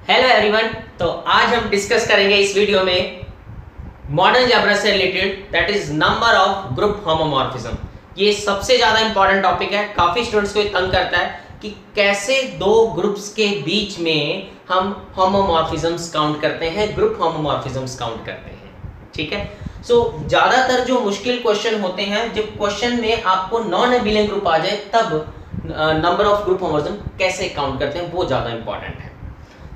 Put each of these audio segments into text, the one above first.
Hello everyone. तो आज हम डिस्कस करेंगे इस वीडियो में मॉडर्न अलजेब्रा से related, that is number of group homomorphism. ये सबसे ज्यादा इंपॉर्टेंट टॉपिक है, काफी स्टूडेंट्स को तंग करता है कि कैसे दो ग्रुप्स के बीच में हम होमोमॉर्फिज्म्स काउंट करते हैं, ग्रुप होमोमॉर्फिज्म्स काउंट करते हैं। ठीक है, सो ज्यादातर जो मुश्किल क्वेश्चन होते हैं, जब क्वेश्चन में आपको नॉन एबिलियन ग्रुप आ जाए तब नंबर ऑफ ग्रुप होमोमॉर्फिज्म कैसे काउंट करते हैं वो ज्यादा इंपॉर्टेंट है।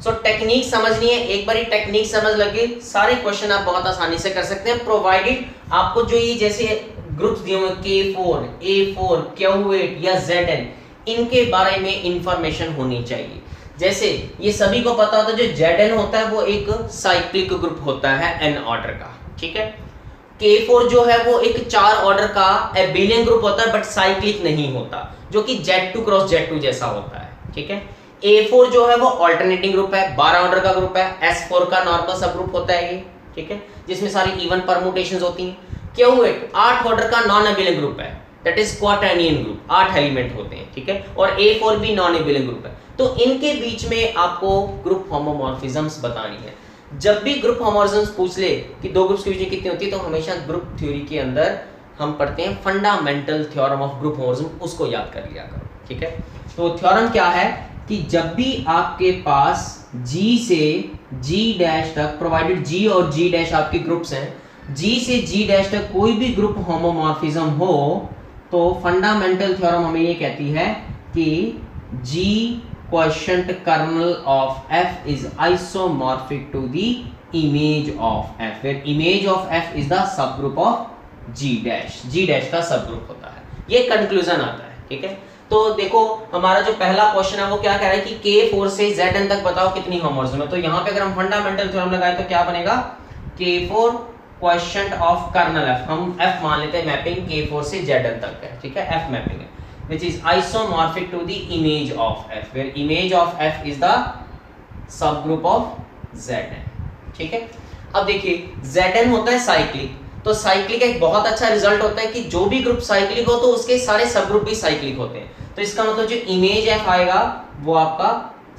सो टेक्निक समझनी है, एक बार टेक्निक समझ लगे सारे क्वेश्चन आप बहुत आसानी से कर सकते हैं, प्रोवाइडेड आपको जो ये जैसे ग्रुप्स दिए हुए K4, A4, Q8 या Zn, इनके बारे में इंफॉर्मेशन होनी चाहिए। जैसे ये सभी को पता होता है जो Zn होता है वो एक साइक्लिक ग्रुप होता है n ऑर्डर का। ठीक है, K4 जो है वो एक 4 ऑर्डर का एबिलियन ग्रुप होता है बट साइक्लिक नहीं होता, जो कि Z2 क्रॉस Z2 जैसा होता है। ठीक है, A4 जो है वो ऑल्टरनेटिंग ग्रुप है, 12 ऑर्डर का ग्रुप है, S4 का नॉर्मल सब ग्रुप होता है ये। ठीक है, जिसमें सारी इवन परमुटेशंस होती हैं। Q8 8 ऑर्डर का नॉन एबिलियन ग्रुप है, दैट इज क्वाटर्नियन ग्रुप, 8 एलिमेंट होते हैं। ठीक है, और A4 भी नॉन एबिलियन ग्रुप है। तो इनके बीच में आपको ग्रुप होमोमॉर्फिज्म्स बतानी है। जब भी ग्रुप होमोमॉर्फिज्म्स पूछ ले कि दो ग्रुप्स के बीच में कितनी होती है, तो हमेशा ग्रुप थ्योरी के अंदर हम पढ़ते हैं fundamental theorem of group homomorphism, उसको याद कर लिया करो। ठीक है, तो थ्योरम क्या है कि जब भी आपके पास G से G डैश तक, प्रोवाइडेड G और G डैश आपके ग्रुप्स हैं, G से G डैश तक कोई भी ग्रुप होमोमॉर्फिज्म हो, तो फंडामेंटल थ्योरम हमें ये कहती है कि G quotient kernel of F is isomorphic to the image of F, where image of F is the subgroup of G dash का सबग्रुप होता है। ये कंक्लूजन आता है। ठीक है, तो देखो हमारा जो पहला क्वेश्चन है वो क्या कह रहा है कि K4 से Zn तक बताओ कितनी होमोमॉर्फिज्म है। तो यहाँ पे अगर हम फंडामेंटल थ्योरम लगाए तो क्या बनेगा, K4 quotient of kernel F, हम F मान लेते हैं, मैपिंग K4 से Zn तक है। ठीक है, F मैपिंग है which is isomorphic to the image of F, where image of F is the subgroup of Zn। ठीक है, अब देखिए Zn होता है साइक्लिक, तो साइक्लिक एक बहुत अच्छा रिजल्ट होता है कि जो भी ग्रुप साइक्लिक हो तो उसके सारे सब ग्रुप भी साइक्लिक होते हैं। तो इसका मतलब जो इमेज F आएगा वो आपका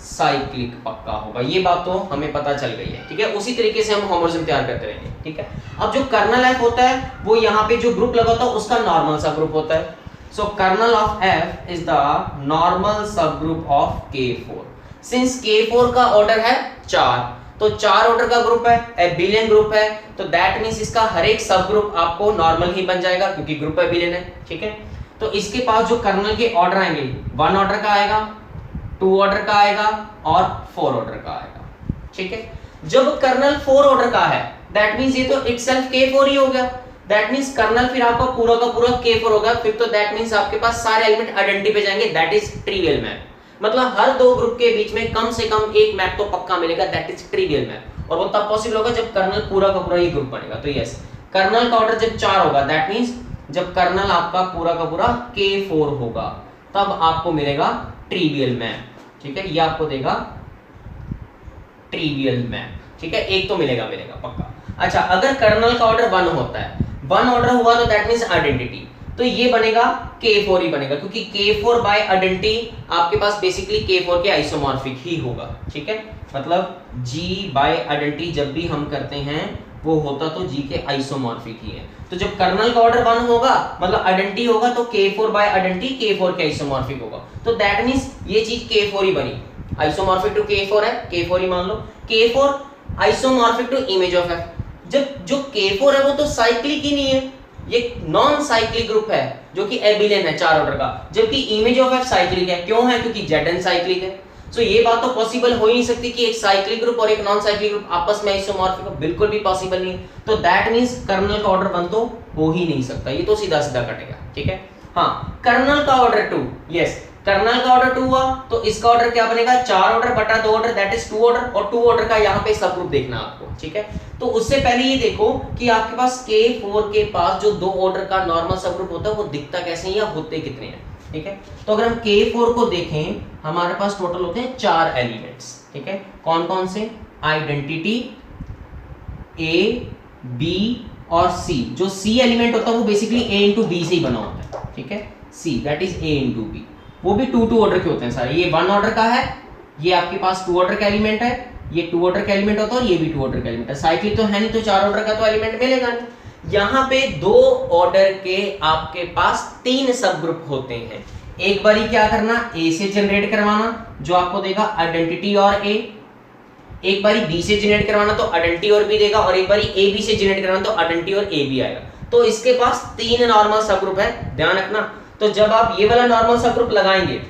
साइक्लिक पक्का होगा। ये बात तो हमें पता चल गई है। ठीक है, उसी तरीके से हम होमोमॉर्फिज्म तैयार करते रहेंगे। ठीक है, अब जो कर्नल F होता है वो यहाँ पे जो ग्रुप लगा होता है उसका नॉर्मल सब ग्रुप होता है। So kernel of F is the normal subgroup of K4। Since K4 का ऑर्डर है 4, तो 4 ऑर्डर का ग्रुप है, एबिलियन ग्रुप है, तो दैट मींस इसका हर एक सब ग्रुप आपको नॉर्मल ही बन जाएगा क्योंकि ग्रुप एबिलियन है। ठीक है, तो इसके पास जो कर्नल के ऑर्डर आएंगे 1 ऑर्डर का आएगा, 2 ऑर्डर का आएगा और 4 ऑर्डर का आएगा। ठीक है, जब कर्नल 4 ऑर्डर का है दैट मींस ये तो इटसेल्फ K4 ही हो गया, दैट मींस कर्नल फिर आपका पूरा का पूरा K4 होगा, फिर तो दैट मींस आपके पास सारे एलिमेंट आइडेंटिटी पे जाएंगे, दैट इज ट्रिवियल मैप। मतलब हर दो ग्रुप के बीच में कम से कम एक मैप तो पक्का मिलेगा, दैट इज ट्रिवियल मैप। और वो तब पॉसिबल होगा जब कर्नल पूरा का पूरा ये ग्रुप बनेगा। तो यस, कर्नल का ऑर्डर जब 4 होगा दैट मींस जब कर्नल आपका पूरा का पूरा K4 होगा तब आपको मिलेगा ट्रिवियल मैप। ठीक है, ये आपको देगा ट्रिवियल मैप। ठीक है, एक तो मिलेगा पक्का। अच्छा, अगर कर्नल का ऑर्डर 1 होता है, 1 ऑर्डर हुआ तो दैट मींस आइडेंटिटी, तो ये बनेगा K4 ही बनेगा क्योंकि K4 बाय आइडेंटिटी आपके पास बेसिकली K4 के आइसोमॉर्फिक ही होगा। ठीक है, मतलब G बाय आइडेंटिटी जब भी हम करते हैं वो होता तो G के आइसोमॉर्फिक ही है। तो जब कर्नल का ऑर्डर 1 होगा मतलब आइडेंटिटी होगा तो K4 बाय आइडेंटिटी K4 के आइसोमॉर्फिक होगा, तो दैट मींस ये चीज K4 ही बनी, आइसोमॉर्फिक टू K4 है, K4 ही मान लो। K4 isomorphic to image of F, जब जो K4 है वो तो साइक्लिक ही नहीं है, ये नॉन साइक्लिक ग्रुप है जो कि एबिलियन है 4 ऑर्डर का, जबकि इमेज ऑफ F साइक्लिक है। क्यों है? क्योंकि Zn साइक्लिक है। सो ये बात तो पॉसिबल हो ही नहीं सकती कि एक साइक्लिक ग्रुप और एक नॉन साइक्लिक ग्रुप आपस में आइसोमॉर्फिक हो, बिल्कुल भी पॉसिबल नहीं। तो दैट मींस कर्नल का ऑर्डर 1 तो हो ही नहीं सकता, ये तो सीधा सीधा कटेगा। ठीक है, हाँ, कर्नल का ऑर्डर 2, यस, कर्नल का ऑर्डर 2 हुआ तो इसका ऑर्डर क्या बनेगा, 4 ऑर्डर बटा 2 ऑर्डर, दैट इज 2 ऑर्डर, और 2 ऑर्डर का यहाँ पे सब ग्रुप देखना आपको। ठीक है, तो उससे पहले ये देखो कि आपके पास K4 के पास जो 2 ऑर्डर का नॉर्मल सब ग्रुप होता है वो दिखता कैसे है या होते कितने हैं। ठीक है, तो अगर हम K4 को देखें हमारे पास टोटल होते हैं 4 एलिमेंट्स। ठीक है, कौन कौन से, आइडेंटिटी, A, B और C। जो C एलिमेंट होता है वो बेसिकली A इंटू B से ही बना होता है। ठीक है, C that is A into B, वो भी 2 ऑर्डर के होते हैं सारे। ये 1 ऑर्डर का है, ये आपके पास 2 ऑर्डर का एलिमेंट है, ये 2 ऑर्डर का एलिमेंट होता है और ये भी 2 ऑर्डर का एलिमेंट है। साइक्लिक तो है नहीं, तो 4 ऑर्डर का तो एलिमेंट मिलेगा नहीं। यहाँ पे 2 ऑर्डर के आपके पास 3 सब ग्रुप होते हैं। एक बारी क्या करना, ए से जनरेट करवाना जो आपको देगा आइडेंटिटी और ए, एक बारी बी से जनरेट करवाना तो आइडेंटिटी और बी देगा, और एक बारी ए बी से जनरेट करवाना तो आइडेंटिटी और ए बी आएगा। तो इसके पास 3 नॉर्मल सब ग्रुप है, ध्यान रखना। तो जब आप ये वाला नॉर्मल सब ग्रुप लगाएंगे,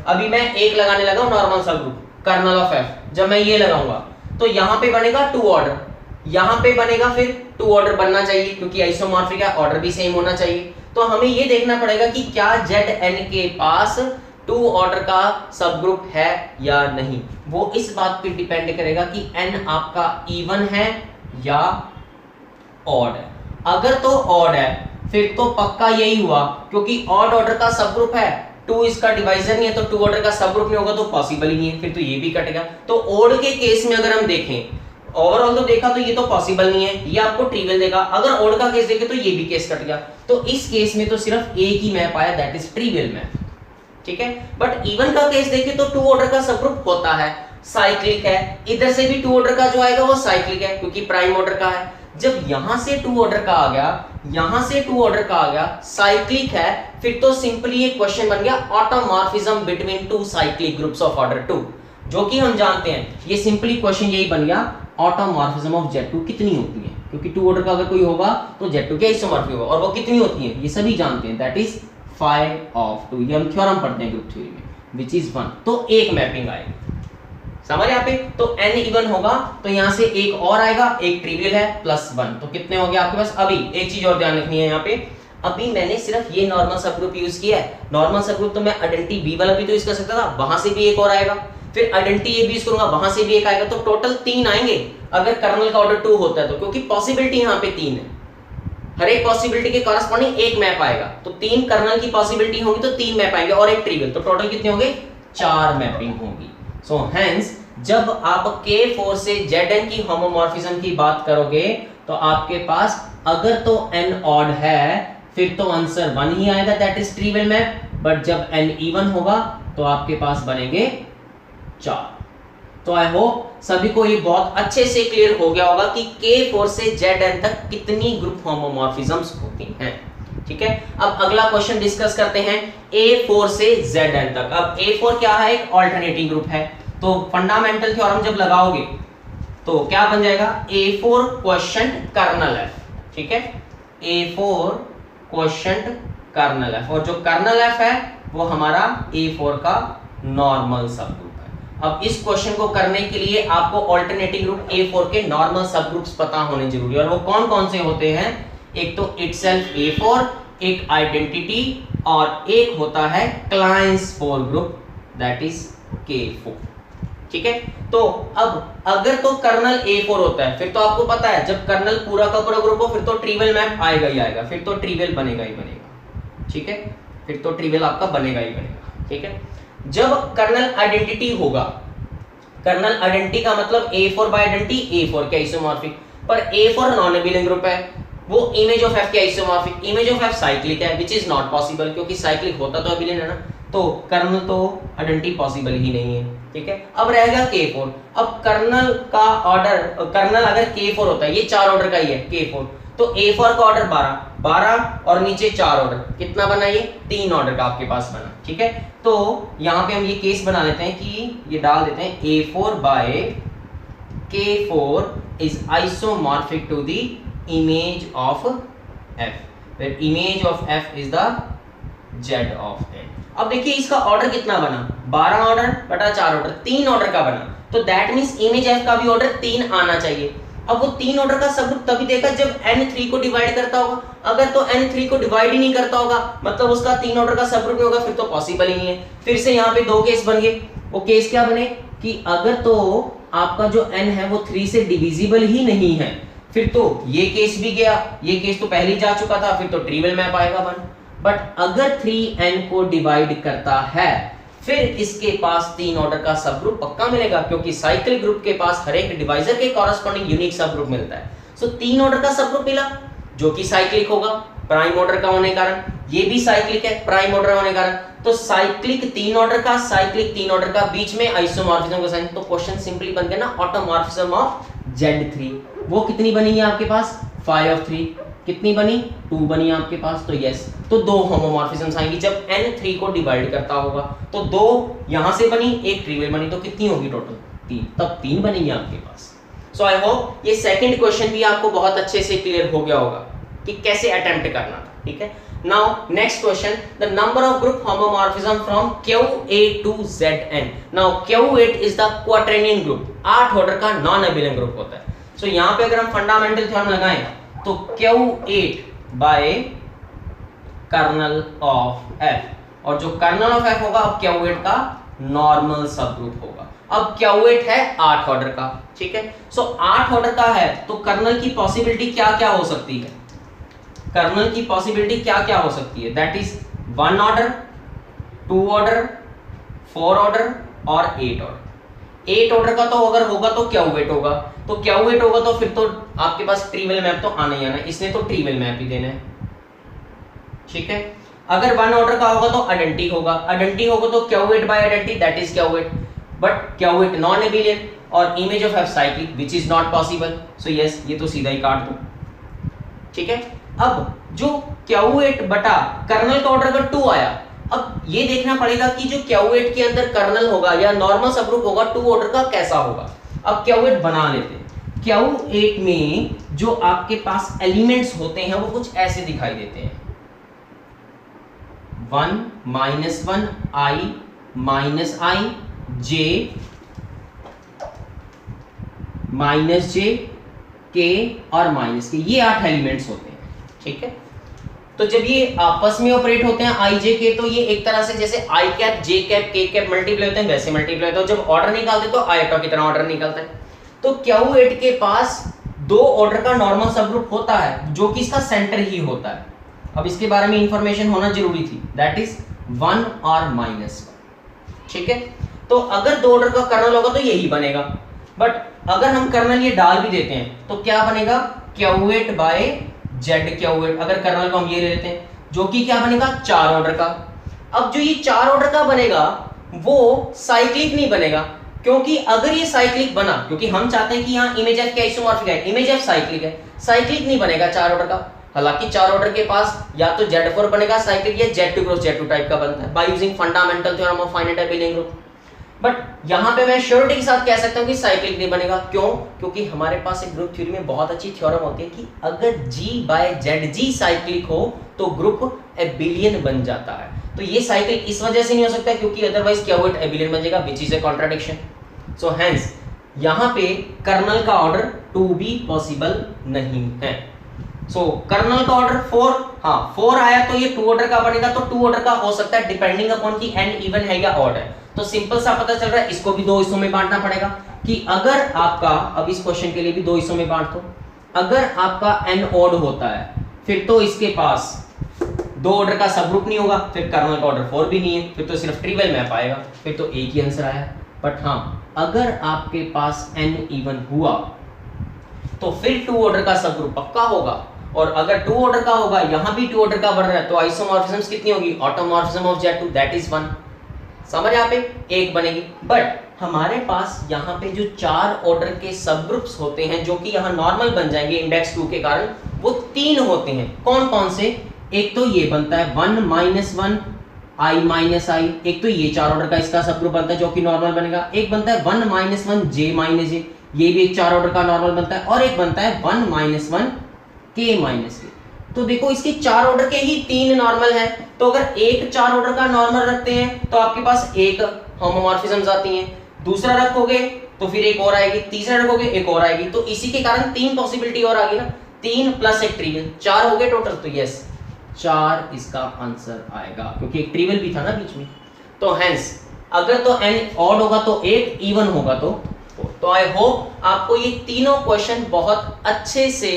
अभी मैं एक लगाने लगा हूं नॉर्मल सब ग्रुप कर्नल ऑफ एफ, जब मैं ये लगाऊंगा तो यहां पे बनेगा 2 ऑर्डर, यहां पे बनेगा फिर 2 ऑर्डर बनना चाहिए क्योंकि आइसोमॉर्फिक है, ऑर्डर भी सेम होना चाहिए। तो हमें ये देखना पड़ेगा कि क्या Zn के पास 2 ऑर्डर का सब ग्रुप है या नहीं। वो इस बात पे डिपेंड करेगा कि n आपका इवन है या ऑड है। अगर तो ऑड है फिर तो पक्का यही हुआ, क्योंकि ऑड ऑर्डर का सब ग्रुप है, 2 इसका डिवाइजर नहीं है, तो 2 ऑर्डर का सब ग्रुप नहीं होगा तो पॉसिबल ही नहीं है, फिर तो ये भी कटेगा। तो ऑड के केस में अगर हम देखें, ओवरऑल तो देखा तो ये तो पॉसिबल नहीं है, ये आपको ट्रिवियल देगा। अगर ऑड का केस देखे तो ये भी केस कट गया। तो इस केस में तो सिर्फ एक ही मैप आया, दैट इज ट्रिवियल मैप, ठीक है। बट इवन का केस देखे तो 2 ऑर्डर का सब ग्रुप होता है, साइक्लिक है, इधर से भी 2 ऑर्डर का जो आएगा वो साइक्लिक है क्योंकि प्राइम ऑर्डर का है। जब यहां से 2 ऑर्डर का आ गया, यहां से 2 ऑर्डर का आ गया, साइक्लिक है, फिर तो सिंपली एक क्वेश्चन बन गया automorphism between 2 cyclic groups of order 2, जो कि हम जानते हैं। ये सिंपली क्वेश्चन यही बन गया, ऑटोमॉर्फिज्म ऑफ Z2 कितनी होती है, क्योंकि 2 ऑर्डर का अगर कोई होगा तो Z2 के आइसोमॉर्फिक होगा, और वो कितनी होती है ये सभी जानते हैं, दैट इज 5/2। ये हम थ्योरम पढ़ते हैं ग्रुप थ्योरी में, विच इज 1। तो एक मैपिंग आएगी, समझ यहाँ पे। तो n इवन होगा तो यहाँ से एक और आएगा, एक ट्रिवियल है +1, तो कितने हो गए आपके पास। अभी एक चीज और ध्यान रखनी है यहाँ पे, अभी मैंने सिर्फ ये नॉर्मल सब ग्रुप यूज किया है। नॉर्मल सब ग्रुप तो मैं आइडेंटिटी बी वाला भी तो यूज कर सकता था, वहां से भी एक और आएगा, फिर आइडेंटिटी ए भी यूज करूंगा, वहां से भी एक आएगा, तो टोटल 3 आएंगे अगर कर्नल का ऑर्डर 2 होता है तो, क्योंकि पॉसिबिलिटी यहाँ पे 3 है, हर एक पॉसिबिलिटी के कॉरस्पॉन्डिंग एक मैप आएगा। तो 3 कर्नल की पॉसिबिलिटी होगी तो 3 मैप आएंगे और एक ट्रिवियल, तो टोटल कितने होंगे, 4 मैपिंग होगी। सो हेंस जब आप K4 से Zn की होमोमॉर्फिज्म की बात करोगे तो आपके पास अगर तो n ऑड है फिर तो आंसर 1 ही आएगा, that is trivial map. But जब n इवन होगा तो आपके पास बनेंगे 4। तो आई होप सभी को ये बहुत अच्छे से क्लियर हो गया होगा कि K4 से Zn तक कितनी ग्रुप होमोमॉर्फिज्म्स होती हैं, ठीक है। अब अगला क्वेश्चन डिस्कस करते हैं A4 से Zn तक। अब A4 क्या है, एक ऑल्टरनेटिंग ग्रुप है, तो फंडामेंटल थ्योरम जब लगाओगे तो क्या बन जाएगा, A4 क्वोशंट कर्नल F, ठीक है, A4 क्वोशंट कर्नल F, और जो कर्नल F है वो हमारा A4 का नॉर्मल सब ग्रुप है। अब इस क्वेश्चन को करने के लिए आपको ऑल्टरनेटिंग ग्रुप A4 के नॉर्मल सब ग्रुप्स पता होने जरूरी है, और वो कौन कौन से होते हैं, एक तो इटसेल्फ A4, एक आइडेंटिटी, और एक होता है clans 4 group, that is K4, ठीक है। तो अब अगर तो कर्नल A4 होता है फिर तो आपको पता है जब कर्नल पूरा का पूरा ग्रुप हो फिर तो ट्रिवियल मैप आएगा ही आएगा, फिर तो ट्रिवियल बनेगा ही बनेगा, ठीक है, फिर तो ट्रिवियल आपका बनेगा ही बनेगा, ठीक है। जब कर्नल आइडेंटिटी होगा, कर्नल आइडेंटिटी का मतलब A4 बाय आइडेंटिटी A4 के आइसोमॉर्फिक, पर A4 नॉन एबिलियन ग्रुप है, वो इमेज ऑफ F के isomorphic, image of F cyclic है, व्हिच इज नॉट पॉसिबल, क्योंकि साइक्लिक होता तो एबिलियन है ना, तो कर्नल तो आइडेंटिटी पॉसिबल ही नहीं है, ठीक है। अब रहेगा K4। अब कर्नल का ऑर्डर, कर्नल अगर K4 होता है, ये 4 ऑर्डर का ही है K4, तो A4 का ऑर्डर 12 और नीचे 4 ऑर्डर, कितना बना, ये 3 ऑर्डर का आपके पास बना, ठीक है। तो यहाँ पे हम ये केस बना लेते हैं कि ये डाल देते हैं A4 by K4 is isomorphic to the image of F, where image of F is the Z of N। अब देखिए इसका ऑर्डर कितना बना, 12 ऑर्डर बटा 4 ऑर्डर, 3 ऑर्डर का बना, तो दैट मींस इमेज F का भी ऑर्डर 3 आना चाहिए। अब वो 3 ऑर्डर का सब ग्रुप तभी देगा जब n 3 को डिवाइड करता होगा, अगर तो n 3 को डिवाइड ही नहीं करता होगा मतलब उसका 3 ऑर्डर का सब ग्रुप नहीं होगा, फिर तो पॉसिबल ही नहीं है। फिर से यहाँ पे 2 केस बन गए, वो केस क्या बने कि अगर तो आपका जो n है वो 3 से डिविजिबल ही नहीं है, फिर तो ये केस भी गया, ये केस तो पहले ही जा चुका था, फिर तो ट्रिवियल मैप आएगा 1। बट अगर 3n को डिवाइड करता है फिर इसके पास 3 ऑर्डर का सब ग्रुप पक्का मिलेगा, क्योंकि साइक्लिक ग्रुप के पास हर एक डिवाइजर के कॉरस्पॉन्डिंग यूनिक सब ग्रुप मिलता है। सो 3 ऑर्डर का सब ग्रुप मिला जो कि साइक्लिक होगा, प्राइम ऑर्डर का होने के कारण, ये भी साइक्लिक है प्राइम ऑर्डर होने के कारण, तो साइक्लिक 3 ऑर्डर का, साइक्लिक 3 ऑर्डर का, बीच में आइसोमॉर्फिज्म का साइन, तो क्वेश्चन सिंपली बन गया ना ऑटोमॉर्फिज्म ऑफ Z3। वो कितनी बनी है आपके पास 5 of 3, कितनी बनी 2 बनी आपके पास, तो यस, तो 2 होमोमॉर्फिज्म्स आएंगी जब n 3 को डिवाइड करता होगा, तो 2 यहां से बनी, एक ट्रिवियल बनी, तो कितनी होगी टोटल 3, तब 3 बनेंगी आपके पास। सो आई होप ये सेकंड क्वेश्चन भी आपको बहुत अच्छे से क्लियर हो गया होगा कि कैसे अटेम्प्ट करना था, ठीक है। Now next question, the number of group homomorphism from Qa to Zn। Now Q8 is the quaternion group, 8 order का नॉन एबिलियन ग्रुप होता है। सो यहां पे अगर हम फंडामेंटल थ्योरम लगाएं तो Q8 bye colonel of F, और जो कर्नल ऑफ F होगा अब Q8 का नॉर्मल सब ग्रुप होगा। अब Q8 है 8 ऑर्डर का, ठीक है। सो 8 ऑर्डर का है तो कर्नल की पॉसिबिलिटी क्या क्या हो सकती है, कर्नल की पॉसिबिलिटी क्या क्या हो सकती है, that is 1 order, 2 order, 4 order और 8 ऑर्डर। 8 ऑर्डर का तो अगर होगा तो Q8 होगा, तो Q8 होगा तो फिर तो आपके पास ट्रिवियल मैप तो आना ही आना है, इसने तो ट्रिवियल मैप ही देना है, ठीक है। अगर 1 ऑर्डर का होगा तो आइडेंटिटी होगा, आइडेंटिटी होगा तो Q8 by identity that is Q8, but Q8 non abelian और image of F cyclic which is not possible, so yes ये तो सीधा ही काट दो, ठीक है। अब जो Q8 बटा कर्नल का ऑर्डर अगर 2 आया, अब ये देखना पड़ेगा कि जो Q8 के अंदर कर्नल होगा या नॉर्मल सबग्रुप होगा 2 ऑर्डर का कैसा होगा। अब Q8 बना लेते हैं, Q8 में जो आपके पास एलिमेंट्स होते हैं वो कुछ ऐसे दिखाई देते हैं, 1 -1 I j -j k और -k, ये 8 एलिमेंट्स होते हैं, ठीक है। तो जब ये आपस में ऑपरेट होते हैं i j k, तो ये एक तरह से जैसे i cap j cap k cap multiply होते हैं वैसे मल्टीप्लाई होता है, जब ऑर्डर निकालते तो आयटा की तरह ऑर्डर निकलता है। तो Q8 के पास 2 ऑर्डर का नॉर्मल सबग्रुप होता है जो कि इसका सेंटर ही होता है। अब इसके बारे में इंफॉर्मेशन होना जरूरी थी, दैट इज 1 और -1, ठीक है। तो अगर 2 ऑर्डर का कर्नल होगा तो यही बनेगा, बट अगर हम कर्नल ये डाल भी देते हैं तो क्या बनेगा Q8 बाय Z Q8, अगर कर्नल को हम ये ले लेते हैं जो कि क्या बनेगा 4 ऑर्डर का। अब जो ये 4 ऑर्डर का बनेगा वो साइक्लिक नहीं बनेगा, क्योंकि अगर ये साइक्लिक बना, क्योंकि हम चाहते हैं कि यहाँ इमेज F क्या आइसोमॉर्फिक है, इमेज F साइक्लिक है, साइक्लिक नहीं बनेगा 4 ऑर्डर का। हालांकि 4 ऑर्डर के पास या तो Z4 बनेगा साइक्लिक या Z2 क्रॉस Z2 टाइप का बनता है by using fundamental theorem of finite abelian group, but यहाँ पे मैं श्योरिटी के साथ कह सकता हूँ कि साइक्लिक नहीं बनेगा। क्यों? क्योंकि हमारे पास एक ग्रुप थ्योरी में बहुत अच्छी थ्योरम होती है कि अगर G बाय ZG साइक्लिक हो तो ग्रुप एबिलियन बन जाता है। तो ये साइक्लिक इस वजह से नहीं हो सकता क्योंकि अदरवाइज Q8 एबिलियन बन जाएगा, which is a contradiction. So hence यहाँ पे कर्नल का ऑर्डर 2 भी पॉसिबल नहीं है। सो कर्नल का ऑर्डर 4, हाँ 4 आया तो ये 2 ऑर्डर का बनेगा, तो 2 ऑर्डर का हो सकता है डिपेंडिंग अपॉन कि n इवन है या ऑड है। तो सिंपल सा पता चल रहा है, इसको भी 2 हिस्सों में बांटना पड़ेगा कि अगर आपका, अब इस क्वेश्चन के लिए भी 2 हिस्सों में बांट दो, अगर आपका n ऑड होता है फिर तो इसके पास 2 ऑर्डर का सब ग्रुप नहीं होगा, फिर कर्नल का ऑर्डर 4 भी नहीं है, फिर तो सिर्फ ट्रिवियल मैप आएगा, फिर तो एक ही आंसर आया। बट हाँ अगर आपके पास n इवन हुआ तो फिर 2 ऑर्डर का सब ग्रुप पक्का होगा, और अगर 2 ऑर्डर का होगा, यहां भी 2 ऑर्डर का बढ़ रहा है, तो आइसोमॉर्फिज्म कितनी होगी, automorphism of Z2 that is 1, समझ यहाँ पे 1 बनेगी। बट हमारे पास यहाँ पे जो 4 ऑर्डर के सब ग्रुप्स होते हैं जो कि यहाँ नॉर्मल बन जाएंगे इंडेक्स 2 के कारण, वो 3 होते हैं। कौन कौन से? एक तो ये बनता है 1 -1 I -I, एक तो ये 4 ऑर्डर का इसका सब ग्रुप बनता है जो कि नॉर्मल बनेगा, एक बनता है 1 -1 J -J, ये भी एक 4 ऑर्डर का नॉर्मल बनता है, और एक बनता है 1 -1 K -K। तो देखो इसके 4 ऑर्डर के ही 3 नॉर्मल है, तो अगर एक 4 ऑर्डर का नॉर्मल रखते हैं तो आपके पास एक होमोमॉर्फिज्म आती है, दूसरा रखोगे तो फिर एक और आएगी, तीसरा रखोगे एक और आएगी, तो इसी के कारण 3 पॉसिबिलिटी और आ गई ना, 3 प्लस एक ट्रिवियल, 4 हो गए टोटल। तो यस 4 इसका आंसर आएगा, क्योंकि एक ट्रिवियल भी था ना बीच में। तो हेंस अगर तो n ऑड होगा तो 8, इवन होगा तो आई होप आपको ये तीनों क्वेश्चन बहुत अच्छे से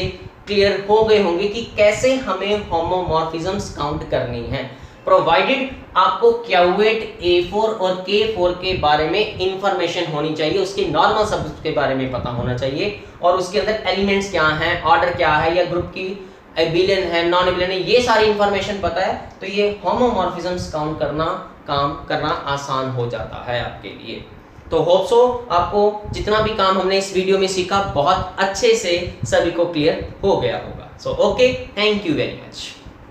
क्लियर हो गए होंगे कि कैसे हमें होमोमॉर्फिज्म्स काउंट करनी है, प्रोवाइडेड आपको Q8, A4 और K4 के बारे में इंफॉर्मेशन होनी चाहिए, उसके नॉर्मल सबग्रुप के बारे में पता होना चाहिए, और उसके अंदर एलिमेंट्स क्या हैं, ऑर्डर क्या है, या ग्रुप की एबिलियन है, नॉन एबिलियन है, ये सारी इंफॉर्मेशन पता है तो ये होमोमॉर्फिज्म्स काउंट करना, काम करना आसान हो जाता है आपके लिए। तो होप सो आपको जितना भी काम हमने इस वीडियो में सीखा बहुत अच्छे से सभी को क्लियर हो गया होगा। So okay, thank you very much.